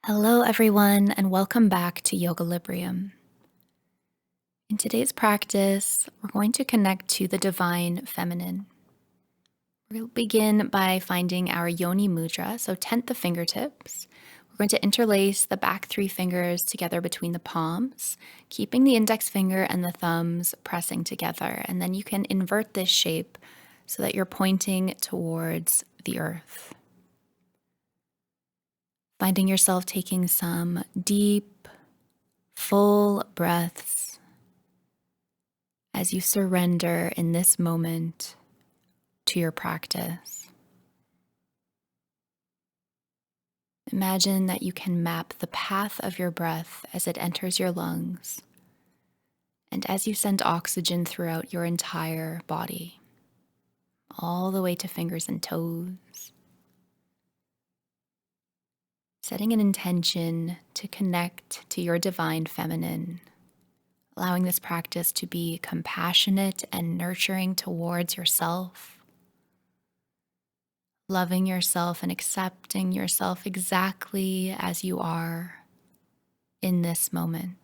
Hello, everyone, and welcome back to Yogalibrium. In today's practice, we're going to connect to the divine feminine. We'll begin by finding our yoni mudra, so tent the fingertips. We're going to interlace the back three fingers together between the palms, keeping the index finger and the thumbs pressing together. And then you can invert this shape so that you're pointing towards the earth. Finding yourself taking some deep, full breaths as you surrender in this moment to your practice. Imagine that you can map the path of your breath as it enters your lungs and as you send oxygen throughout your entire body, all the way to fingers and toes. Setting an intention to connect to your divine feminine, allowing this practice to be compassionate and nurturing towards yourself, loving yourself and accepting yourself exactly as you are in this moment.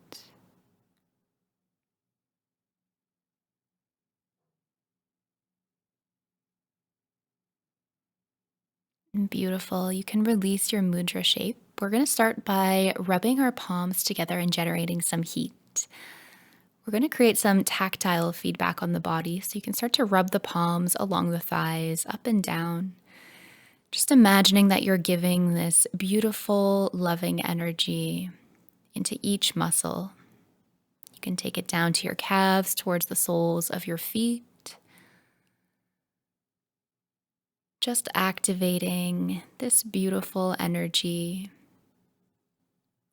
Beautiful. You can release your mudra shape. We're going to start by rubbing our palms together and generating some heat. We're going to create some tactile feedback on the body, so you can start to rub the palms along the thighs, up and down. Just imagining that you're giving this beautiful, loving energy into each muscle. You can take it down to your calves, towards the soles of your feet. Just activating this beautiful energy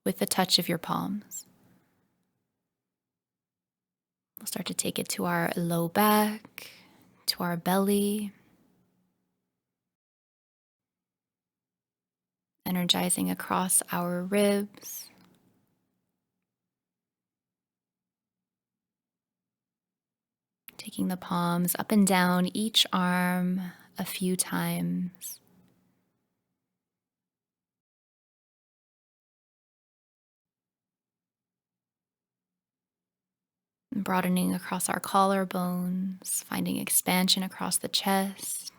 with the touch of your palms. We'll start to take it to our low back, to our belly, energizing across our ribs. Taking the palms up and down each arm a few times. Broadening across our collarbones, finding expansion across the chest,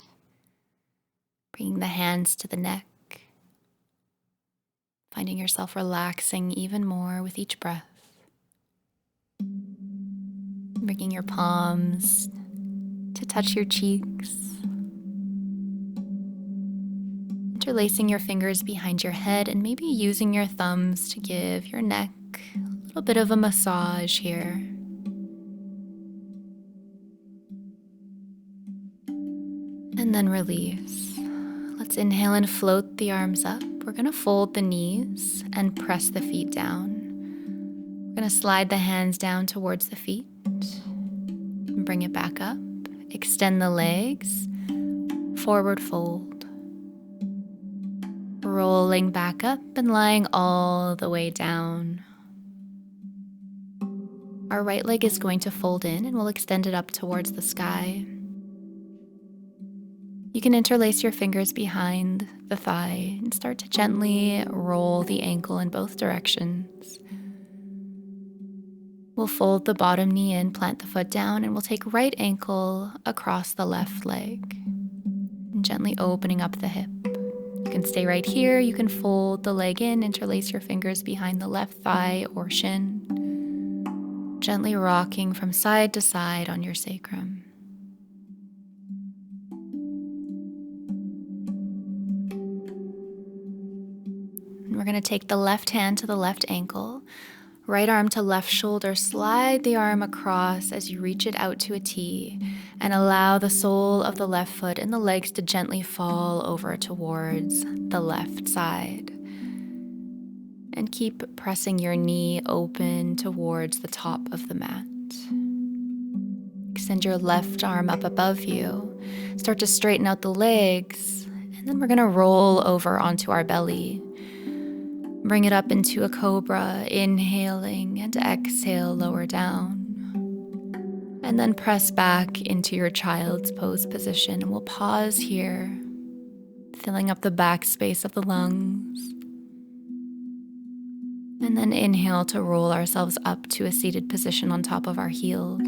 bringing the hands to the neck, finding yourself relaxing even more with each breath. Bringing your palms to touch your cheeks, interlacing your fingers behind your head and maybe using your thumbs to give your neck a little bit of a massage here. And then release. Let's inhale and float the arms up. We're going to fold the knees and press the feet down. We're going to slide the hands down towards the feet and bring it back up. Extend the legs, forward fold. Rolling back up and lying all the way down. Our right leg is going to fold in and we'll extend it up towards the sky. You can interlace your fingers behind the thigh and start to gently roll the ankle in both directions. We'll fold the bottom knee in, plant the foot down, and we'll take right ankle across the left leg, and gently opening up the hip. You can stay right here. You can fold the leg in, interlace your fingers behind the left thigh or shin, gently rocking from side to side on your sacrum. And we're going to take the left hand to the left ankle, right arm to left shoulder, slide the arm across as you reach it out to a T, and allow the sole of the left foot and the legs to gently fall over towards the left side. And keep pressing your knee open towards the top of the mat. Extend your left arm up above you. Start to straighten out the legs, and then we're going to roll over onto our belly. Bring it up into a cobra, inhaling, and exhale, lower down. And then press back into your child's pose position. And we'll pause here, filling up the back space of the lungs. And then inhale to roll ourselves up to a seated position on top of our heels.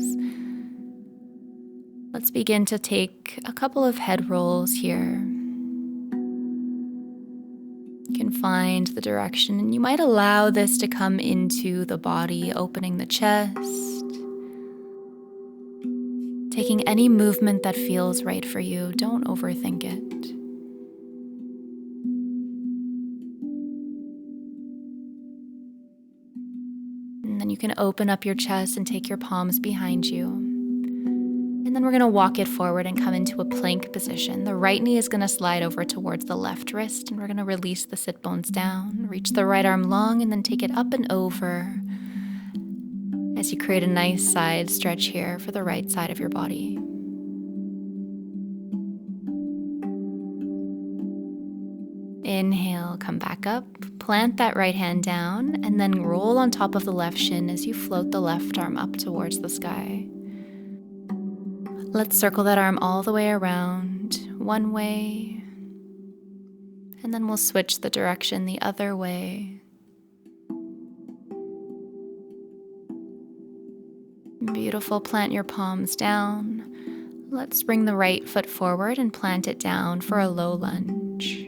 Let's begin to take a couple of head rolls here. You can find the direction, and you might allow this to come into the body, opening the chest, taking any movement that feels right for you. Don't overthink it. And then you can open up your chest and take your palms behind you. And then we're going to walk it forward and come into a plank position. The right knee is going to slide over towards the left wrist, and we're going to release the sit bones down. Reach the right arm long and then take it up and over as you create a nice side stretch here for the right side of your body. Inhale, come back up, plant that right hand down, and then roll on top of the left shin as you float the left arm up towards the sky. Let's circle that arm all the way around, one way, and then we'll switch the direction the other way. Beautiful, plant your palms down. Let's bring the right foot forward and plant it down for a low lunge.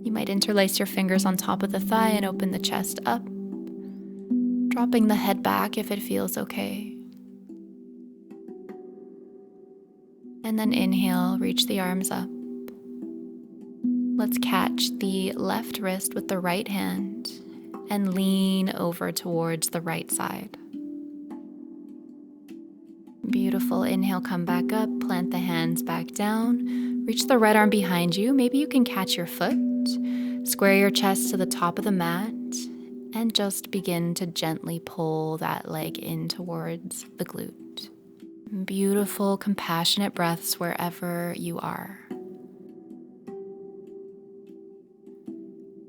You might interlace your fingers on top of the thigh and open the chest up, dropping the head back if it feels okay. And then inhale, reach the arms up. Let's catch the left wrist with the right hand and lean over towards the right side. Beautiful. Inhale, come back up, plant the hands back down, reach the right arm behind you. Maybe you can catch your foot, square your chest to the top of the mat, and just begin to gently pull that leg in towards the glute. Beautiful, compassionate breaths wherever you are.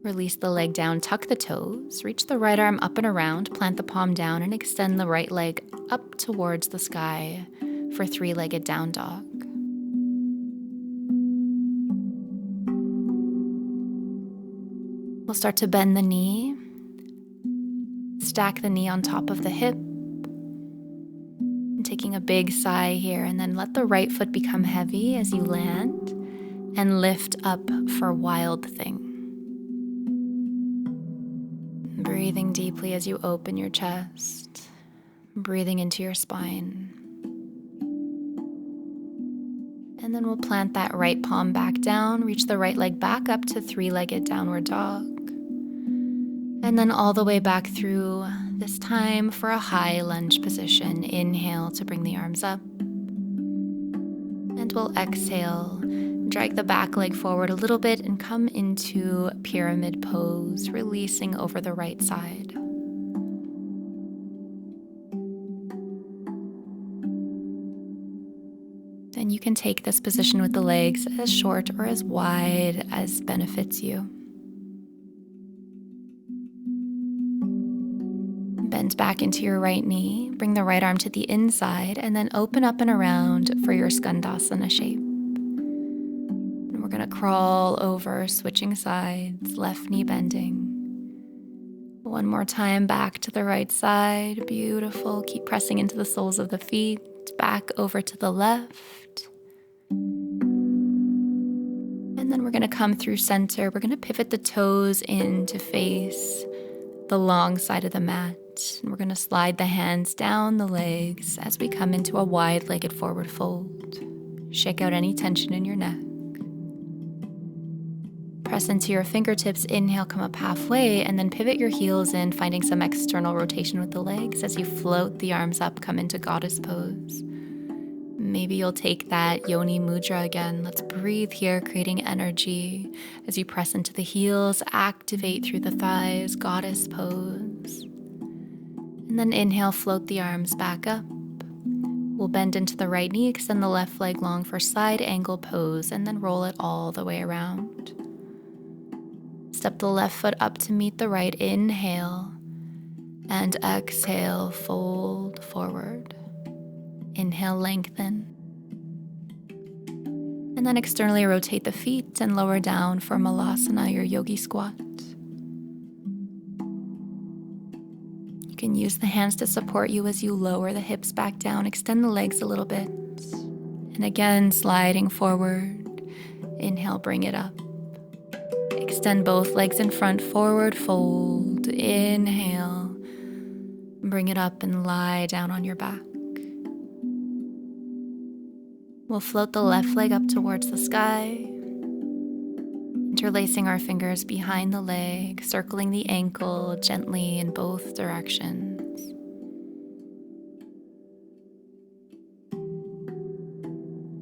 Release the leg down, tuck the toes, reach the right arm up and around, plant the palm down, and extend the right leg up towards the sky for three-legged down dog. We'll start to bend the knee, stack the knee on top of the hip, and taking a big sigh here, and then let the right foot become heavy as you land and lift up for wild thing. Breathing deeply as you open your chest, breathing into your spine. And then we'll plant that right palm back down, reach the right leg back up to three-legged downward dog. And then all the way back through, this time for a high lunge position. Inhale to bring the arms up. And we'll exhale, drag the back leg forward a little bit and come into pyramid pose, releasing over the right side. Then you can take this position with the legs as short or as wide as benefits you. Bend back into your right knee, bring the right arm to the inside, and then open up and around for your skandasana shape. And we're going to crawl over, switching sides, left knee bending. One more time, back to the right side. Beautiful. Keep pressing into the soles of the feet, back over to the left. And then we're going to come through center. We're going to pivot the toes in to face the long side of the mat. And we're going to slide the hands down the legs as we come into a wide-legged forward fold. Shake out any tension in your neck. Press into your fingertips. Inhale, come up halfway, and then pivot your heels in, finding some external rotation with the legs as you float the arms up, come into goddess pose. Maybe you'll take that yoni mudra again. Let's breathe here, creating energy as you press into the heels, activate through the thighs, goddess pose. And then inhale, float the arms back up. We'll bend into the right knee, extend the left leg long for side angle pose, and then roll it all the way around. Step the left foot up to meet the right. Inhale, and exhale, fold forward. Inhale, lengthen. And then externally rotate the feet and lower down for malasana, your yogi squat. You can use the hands to support you as you lower the hips back down. Extend the legs a little bit. And again, sliding forward. Inhale, bring it up. Extend both legs in front, forward fold. Inhale, bring it up and lie down on your back. We'll float the left leg up towards the sky, interlacing our fingers behind the leg, circling the ankle gently in both directions.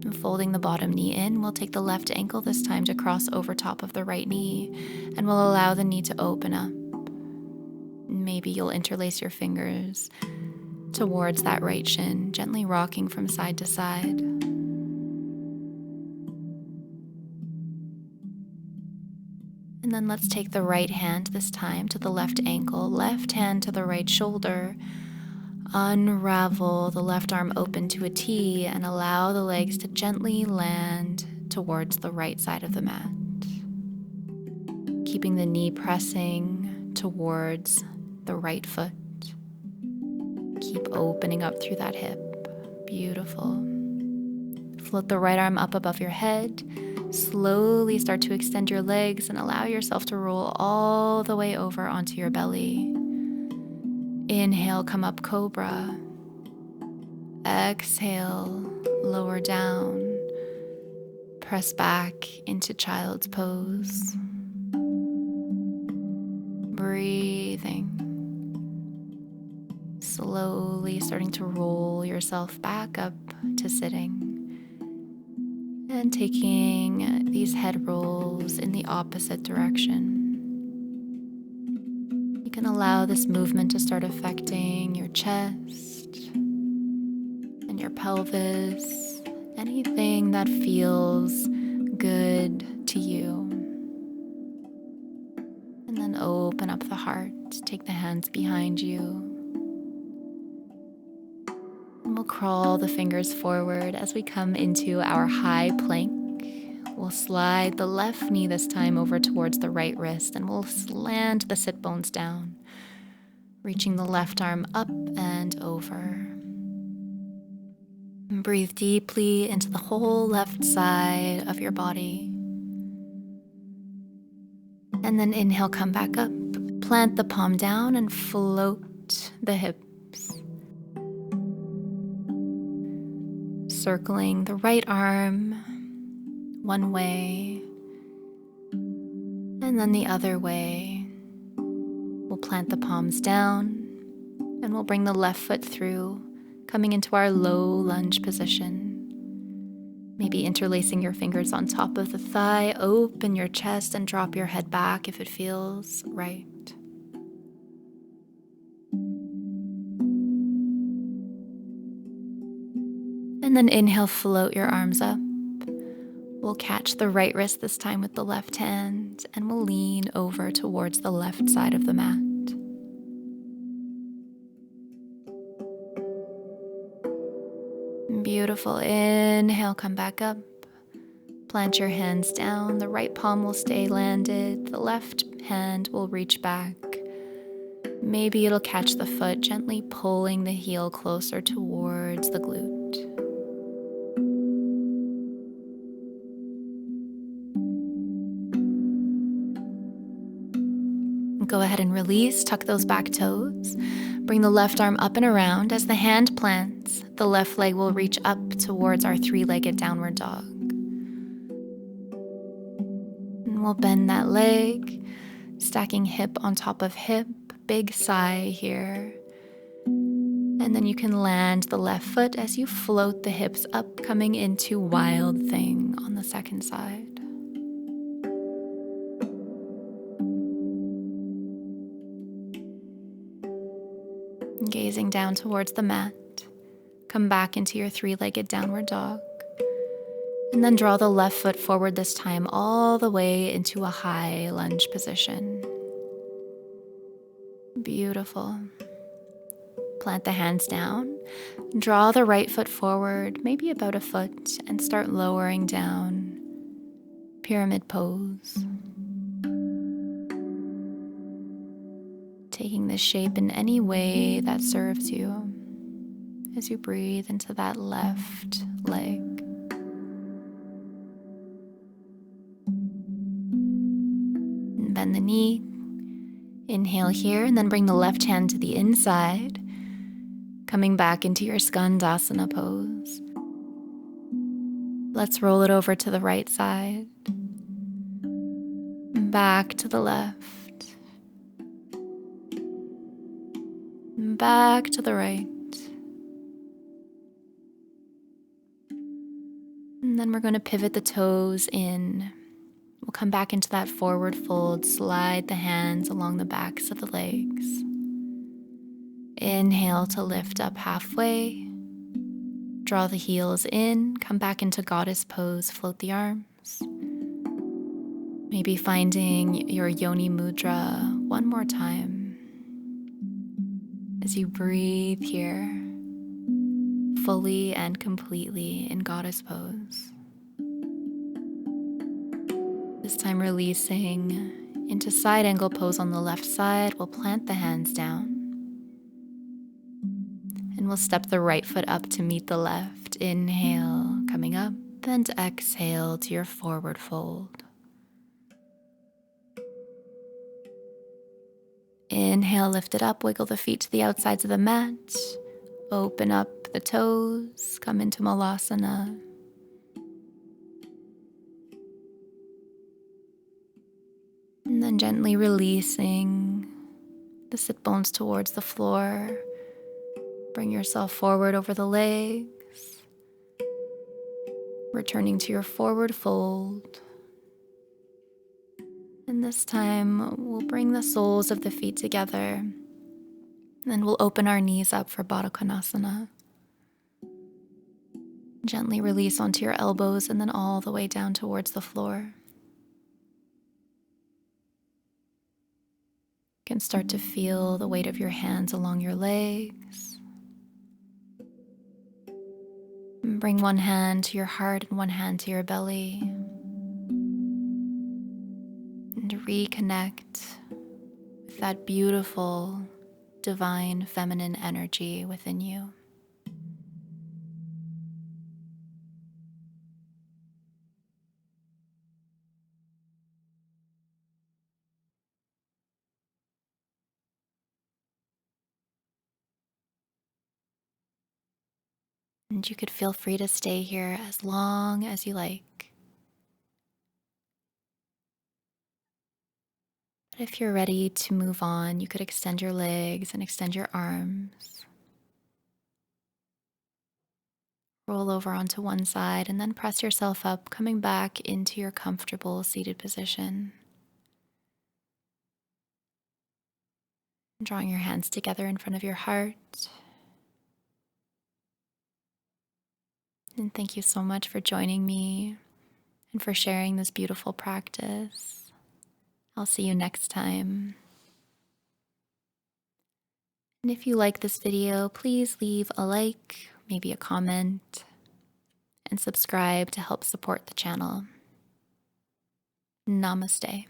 And folding the bottom knee in, we'll take the left ankle this time to cross over top of the right knee, and we'll allow the knee to open up. Maybe you'll interlace your fingers towards that right shin, gently rocking from side to side. And then let's take the right hand this time to the left ankle, left hand to the right shoulder. Unravel the left arm open to a T and allow the legs to gently land towards the right side of the mat. Keeping the knee pressing towards the right foot. Keep opening up through that hip. Beautiful. Float the right arm up above your head. Slowly start to extend your legs and allow yourself to roll all the way over onto your belly. Inhale, come up, cobra. Exhale, lower down. Press back into child's pose. Breathing. Slowly starting to roll yourself back up to sitting. And taking these head rolls in the opposite direction. You can allow this movement to start affecting your chest and your pelvis, anything that feels good to you. And then open up the heart, take the hands behind you. And we'll crawl the fingers forward as we come into our high plank. We'll slide the left knee this time over towards the right wrist, and we'll slant the sit bones down, reaching the left arm up and over. And breathe deeply into the whole left side of your body. And then inhale, come back up. Plant the palm down and float the hips. Circling the right arm one way and then the other way. We'll plant the palms down and we'll bring the left foot through, coming into our low lunge position. Maybe interlacing your fingers on top of the thigh, open your chest and drop your head back if it feels right. And then inhale, float your arms up. We'll catch the right wrist this time with the left hand, and we'll lean over towards the left side of the mat. Beautiful. Inhale, come back up. Plant your hands down. The right palm will stay landed. The left hand will reach back. Maybe it'll catch the foot, gently pulling the heel closer towards the glute. Go ahead and release, tuck those back toes. Bring the left arm up and around. As the hand plants, the left leg will reach up towards our three-legged downward dog. And we'll bend that leg, stacking hip on top of hip, big sigh here. And then you can land the left foot as you float the hips up, coming into wild thing on the second side. Gazing down towards the mat, come back into your three-legged downward dog, and then draw the left foot forward this time all the way into a high lunge position. Beautiful. Plant the hands down, draw the right foot forward, maybe about a foot, and start lowering down, pyramid pose. taking this shape in any way that serves you as you breathe into that left leg. And bend the knee. Inhale here, and then bring the left hand to the inside, coming back into your Skandasana pose. Let's roll it over to the right side, back to the left, back to the right. And then we're going to pivot the toes in. We'll come back into that forward fold, slide the hands along the backs of the legs. Inhale to lift up halfway. Draw the heels in, come back into goddess pose, float the arms. Maybe finding your yoni mudra one more time as you breathe here, fully and completely in goddess pose. This time releasing into side angle pose on the left side. We'll plant the hands down. And we'll step the right foot up to meet the left. Inhale, coming up, and exhale to your forward fold. Inhale, lift it up, wiggle the feet to the outsides of the mat. Open up the toes, come into Malasana. And then gently releasing the sit bones towards the floor. Bring yourself forward over the legs. Returning to your forward fold. And this time we'll bring the soles of the feet together. And then we'll open our knees up for Baddha Konasana. Gently release onto your elbows and then all the way down towards the floor. You can start to feel the weight of your hands along your legs. And bring one hand to your heart and one hand to your belly. And reconnect with that beautiful, divine feminine energy within you. And you could feel free to stay here as long as you like. But if you're ready to move on, you could extend your legs and extend your arms. Roll over onto one side and then press yourself up, coming back into your comfortable seated position. Drawing your hands together in front of your heart. And thank you so much for joining me and for sharing this beautiful practice. I'll see you next time. And if you like this video, please leave a like, maybe a comment, and subscribe to help support the channel. Namaste.